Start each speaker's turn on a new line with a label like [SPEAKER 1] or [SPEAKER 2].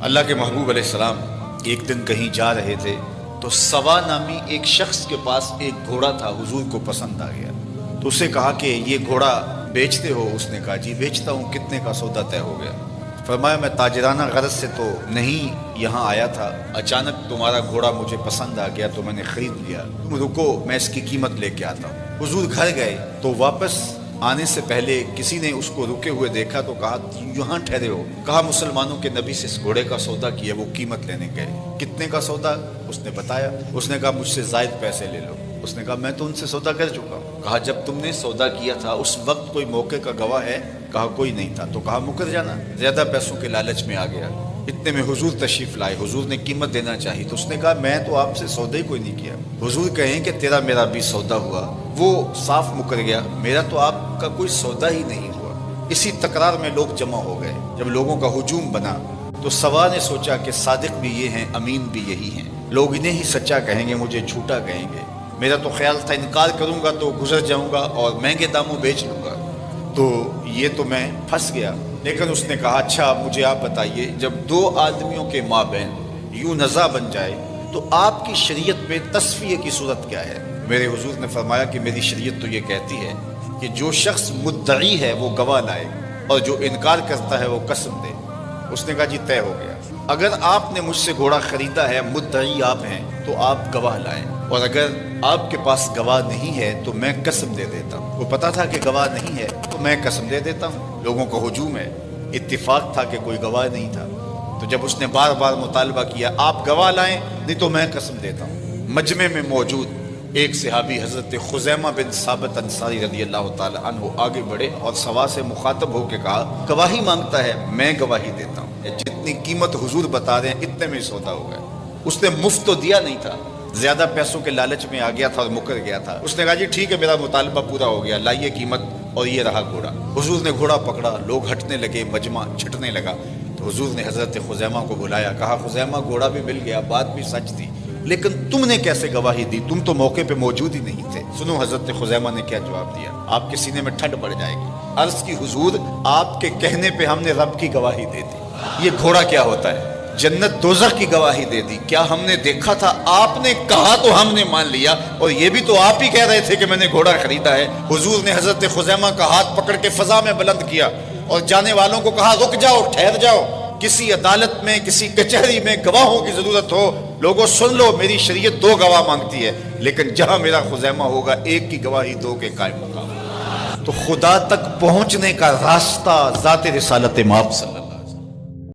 [SPEAKER 1] اللہ کے محبوب علیہ السلام ایک دن کہیں جا رہے تھے تو سوا نامی ایک شخص کے پاس ایک گھوڑا تھا، حضور کو پسند آ گیا تو اسے کہا کہ یہ گھوڑا بیچتے ہو؟ اس نے کہا جی بیچتا ہوں، کتنے کا سودا طے ہو گیا؟ فرمایا میں تاجرانہ غرض سے تو نہیں یہاں آیا تھا، اچانک تمہارا گھوڑا مجھے پسند آ گیا تو میں نے خرید لیا، تم رکو میں اس کی قیمت لے کے آتا ہوں۔ حضور گھر گئے تو واپس آنے سے پہلے کسی نے اس کو رکے ہوئے دیکھا تو کہا یہاں ٹھہرے ہو؟ کہا مسلمانوں کے نبی سے اس گھوڑے کا سودا کیا، وہ قیمت لینے گئے۔ کتنے کا سودا؟ اس نے بتایا۔ اس نے کہا مجھ سے زائد پیسے لے لو۔ اس نے کہا میں تو ان سے سودا کر چکا ہوں۔ کہا جب تم نے سودا کیا تھا اس وقت کوئی موقع کا گواہ ہے؟ کہا کوئی نہیں تھا۔ تو کہا مکر جانا، زیادہ پیسوں کے لالچ میں آ گیا۔ اتنے میں حضور تشریف لائے، حضور نے قیمت دینا چاہی تو اس نے کہا میں تو آپ سے سودا ہی کوئی نہیں کیا۔ حضور کہیں کہ تیرا میرا بھی سودا ہوا، وہ صاف مکر گیا، میرا تو آپ کا کوئی سودا ہی نہیں ہوا۔ اسی تکرار میں لوگ جمع ہو گئے۔ جب لوگوں کا ہجوم بنا تو سوا نے سوچا کہ صادق بھی یہ ہیں، امین بھی یہی ہیں، لوگ انہیں ہی سچا کہیں گے، مجھے جھوٹا کہیں گے۔ میرا تو خیال تھا انکار کروں گا تو گزر جاؤں گا اور مہنگے داموں بیچ لوں گا، تو یہ تو میں پھنس گیا۔ لیکن اس نے کہا اچھا مجھے آپ بتائیے، جب دو آدمیوں کے مابین یوں نزاع بن جائے تو آپ کی شریعت میں تصفیہ کی صورت کیا ہے؟ میرے حضور نے فرمایا کہ میری شریعت تو یہ کہتی ہے کہ جو شخص مدعی ہے وہ گواہ لائے اور جو انکار کرتا ہے وہ قسم دے۔ اس نے کہا جی طے ہو گیا، اگر آپ نے مجھ سے گھوڑا خریدا ہے، مدعی آپ ہیں تو آپ گواہ لائیں، اور اگر آپ کے پاس گواہ نہیں ہے تو میں قسم دے دیتا ہوں۔ وہ پتا تھا کہ گواہ نہیں ہے تو میں قسم دے دیتا ہوں۔ لوگوں کا ہجوم ہے، اتفاق تھا کہ کوئی گواہ نہیں تھا، تو جب اس نے بار بار مطالبہ کیا آپ گواہ لائیں نہیں تو میں قسم دیتا ہوں۔ مجمع میں موجود ایک صحابی حضرت خزیمہ بن ثابت انصاری رضی اللہ تعالی عنہ آگے بڑھے اور سوا سے مخاطب ہو کے کہا گواہی مانگتا ہے، میں گواہی دیتا ہوں، جتنی قیمت حضور بتا رہے ہیں اتنے میں سودا ہو گیا۔ اس نے مفت تو دیا نہیں تھا، زیادہ پیسوں کے لالچ میں آ گیا تھا اور مکر گیا تھا۔ اس نے کہا جی ٹھیک ہے میرا مطالبہ پورا ہو گیا، لائیے قیمت، اور یہ رہا گھوڑا۔ حضور نے گھوڑا پکڑا، لوگ ہٹنے لگے، مجمع چھٹنے لگا، تو حضور نے حضرت خزیمہ کو بلایا، کہا خزیمہ گھوڑا بھی مل گیا، بات بھی سچ تھی، لیکن تم نے کیسے گواہی دی؟ تم تو موقع پہ موجود ہی نہیں تھے۔ سنو حضرت خزیمہ نے کیا جواب دیا، آپ کے سینے میں ٹھنڈ پڑ جائے گی۔ عرض کی حضور آپ کے کہنے پہ ہم نے رب کی گواہی دے دی۔ یہ گھوڑا کیا ہوتا ہے؟ جنت دوزخ کی گواہی دے دی۔ کیا ہم نے دیکھا تھا؟ آپ نے کہا تو ہم نے مان لیا، اور یہ بھی تو آپ ہی کہہ رہے تھے کہ میں نے گھوڑا خریدا ہے۔ حضور نے حضرت خزیمہ کا ہاتھ پکڑ کے فضا میں بلند کیا اور جانے والوں کو کہا رک جاؤ، ٹھہر جاؤ، کسی عدالت میں کسی کچہری میں گواہوں کی ضرورت ہو، لوگوں سن لو، میری شریعت دو گواہ مانگتی ہے، لیکن جہاں میرا خزیمہ ہوگا ایک کی گواہی دو کے قائم ہوگا۔ تو خدا تک پہنچنے کا راستہ ذات رسالت مآب صلی اللہ